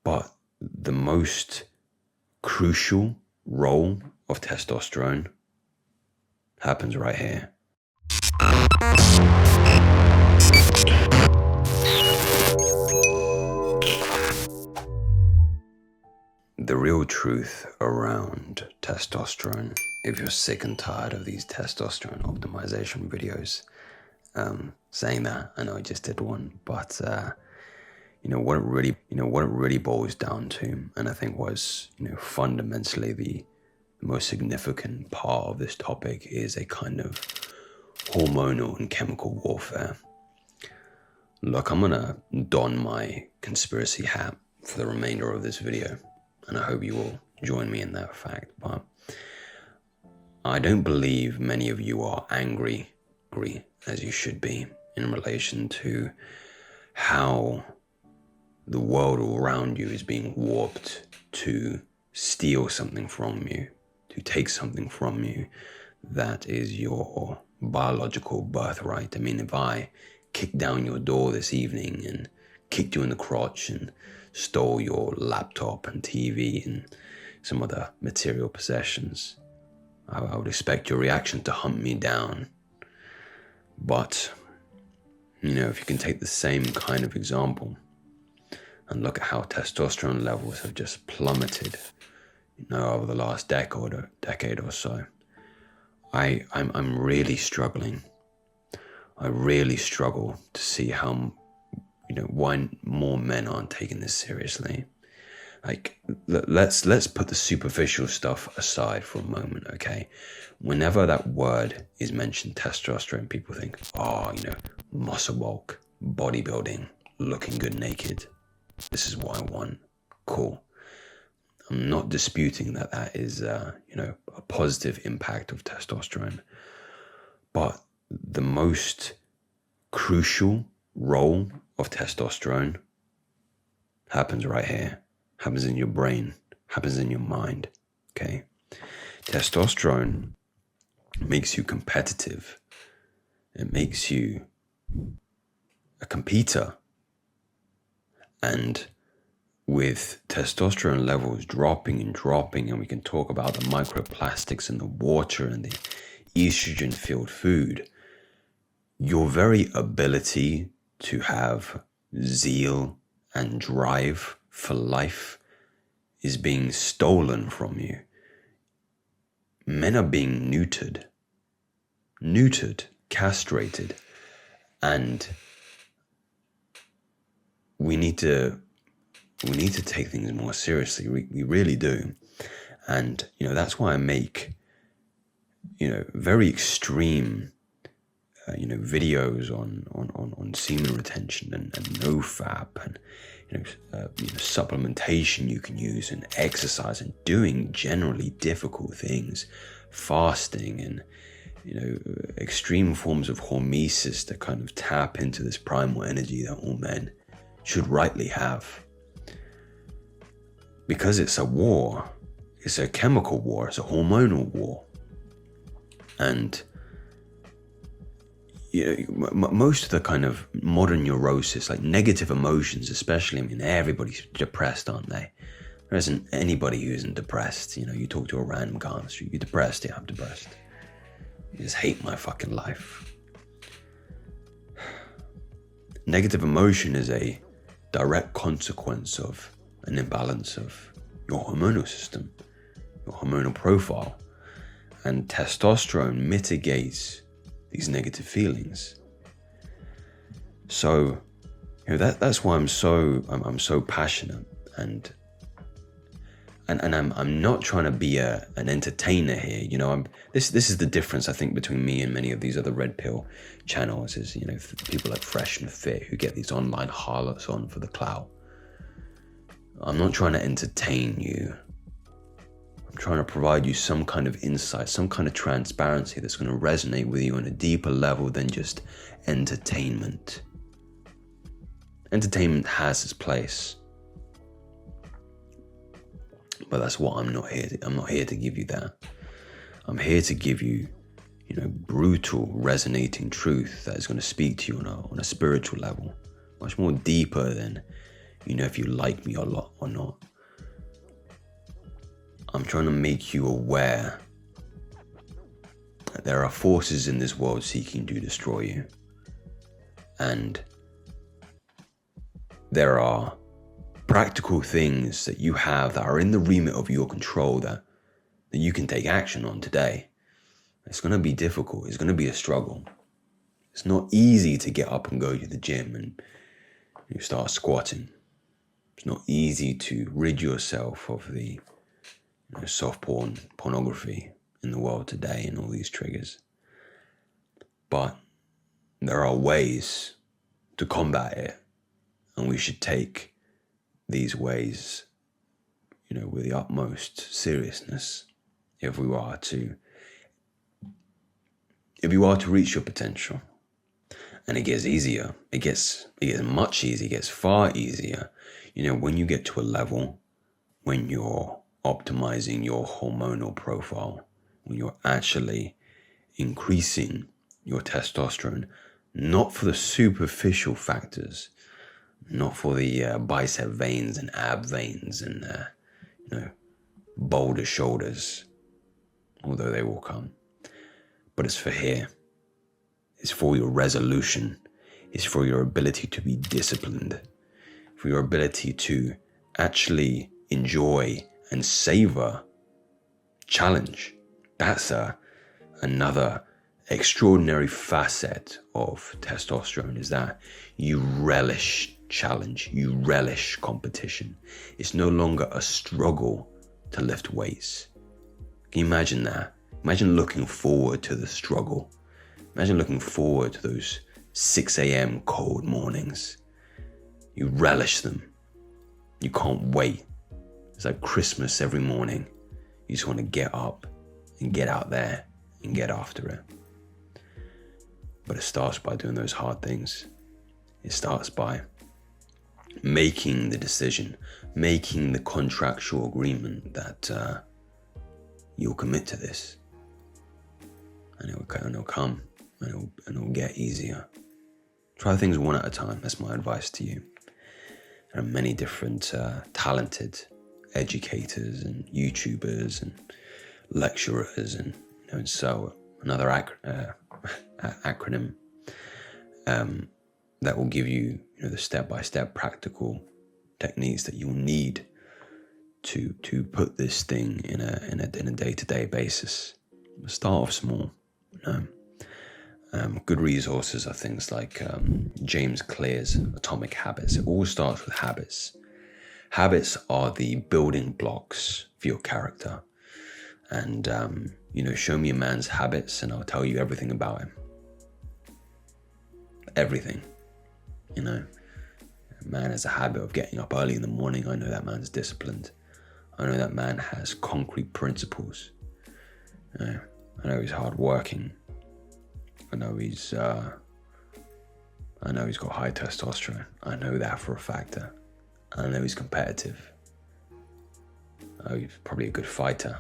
But the most crucial role of testosterone happens right here. The real truth around testosterone, if you're sick and tired of these testosterone optimization videos, saying that, I know I just did one, but what it really boils down to, and I think was, fundamentally the most significant part of this topic, is a kind of hormonal and chemical warfare. Look, I'm gonna don my conspiracy hat for the remainder of this video, and I hope you will join me in that fact. But I don't believe many of you are angry, as you should be, in relation to how the world all around you is being warped to steal something from you, to take something from you that is your biological birthright. I mean, if I kicked down your door this evening and kicked you in the crotch and stole your laptop and TV and some other material possessions, I would expect your reaction to hunt me down. But, if you can take the same kind of example and look at how testosterone levels have just plummeted, over the last decade or so, I'm really struggling. I really struggle to see how, why more men aren't taking this seriously. Like, let's put the superficial stuff aside for a moment, okay? Whenever that word is mentioned, testosterone, people think, muscle bulk, bodybuilding, looking good naked. This is what I want. Cool. I'm not disputing that is, a positive impact of testosterone. But the most crucial role of testosterone happens right here, happens in your brain, happens in your mind, okay? Testosterone makes you competitive. It makes you a competitor. And with testosterone levels dropping, and we can talk about the microplastics in the water and the estrogen-filled food, your very ability to have zeal and drive for life is being stolen from you. Men are being neutered, castrated, and we need to take things more seriously. We really do. And, that's why I make, very extreme, videos on semen retention and nofap and, supplementation you can use, and exercise, and doing generally difficult things, fasting, and, extreme forms of hormesis to kind of tap into this primal energy that all men should rightly have. Because it's a war, it's a chemical war, it's a hormonal war. And most of the kind of modern neurosis, like negative emotions especially, everybody's depressed, aren't they? There isn't anybody who isn't depressed. You talk to a random guy on the street, you're depressed? Yeah, I'm depressed. You just hate my fucking life. Negative emotion is a direct consequence of an imbalance of your hormonal system, your hormonal profile. And testosterone mitigates these negative feelings. So, that's why I'm so passionate, and I'm not trying to be an entertainer here. This is the difference, I think, between me and many of these other red pill channels is, people like Fresh and Fit who get these online harlots on for the clout. I'm not trying to entertain you. I'm trying to provide you some kind of insight, some kind of transparency that's going to resonate with you on a deeper level than just entertainment. Entertainment has its place, but that's what I'm not here to give you that. I'm here to give you, brutal, resonating truth that is going to speak to you on a spiritual level, much more deeper than, You know if you like me a lot or not. I'm trying to make you aware that there are forces in this world seeking to destroy you. And there are practical things that you have that are in the remit of your control that you can take action on today. It's going to be difficult. It's going to be a struggle. It's not easy to get up and go to the gym and you start squatting. It's not easy to rid yourself of the soft pornography in the world today and all these triggers. But there are ways to combat it, and we should take these ways, with the utmost seriousness if you are to reach your potential. And it gets easier. It gets much easier. It gets far easier. When you get to a level when you're optimizing your hormonal profile, when you're actually increasing your testosterone, not for the superficial factors, not for the bicep veins and ab veins and bolder shoulders, although they will come, but it's for here. It's for your resolution. It's for your ability to be disciplined, for your ability to actually enjoy and savor challenge. That's another extraordinary facet of testosterone, is that you relish challenge, you relish competition. It's no longer a struggle to lift weights. Can you imagine that? Imagine looking forward to the struggle. Imagine looking forward to those 6 a.m. cold mornings. You relish them. You can't wait. It's like Christmas every morning. You just want to get up and get out there and get after it. But it starts by doing those hard things. It starts by making the decision, making the contractual agreement that you'll commit to this. And it'll come, and it'll get easier. Try things one at a time. That's my advice to you. There are many different talented educators and YouTubers and lecturers and so another acronym that will give you, the step-by-step practical techniques that you'll need to put this thing in a day-to-day basis. Start off small. Good resources are things like James Clear's Atomic Habits. It all starts with habits. Habits are the building blocks for your character. And, show me a man's habits and I'll tell you everything about him. Everything. A man has a habit of getting up early in the morning. I know that man's disciplined. I know that man has concrete principles. I know he's hardworking. I know he's got high testosterone. I know that for a fact. I know he's competitive. He's probably a good fighter.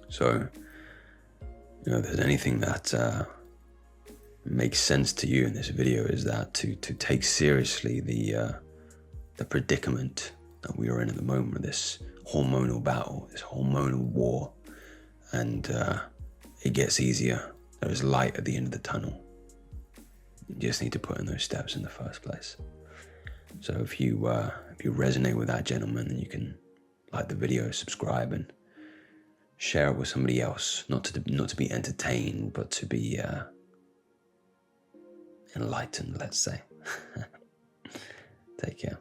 So, if there's anything that makes sense to you in this video, is that to take seriously the predicament that we are in at the moment, this hormonal battle, this hormonal war, and it gets easier. There is light at the end of the tunnel. You just need to put in those steps in the first place. So if you resonate with that, gentleman, then you can like the video, subscribe, and share it with somebody else. Not to be entertained, but to be enlightened, let's say. Take care.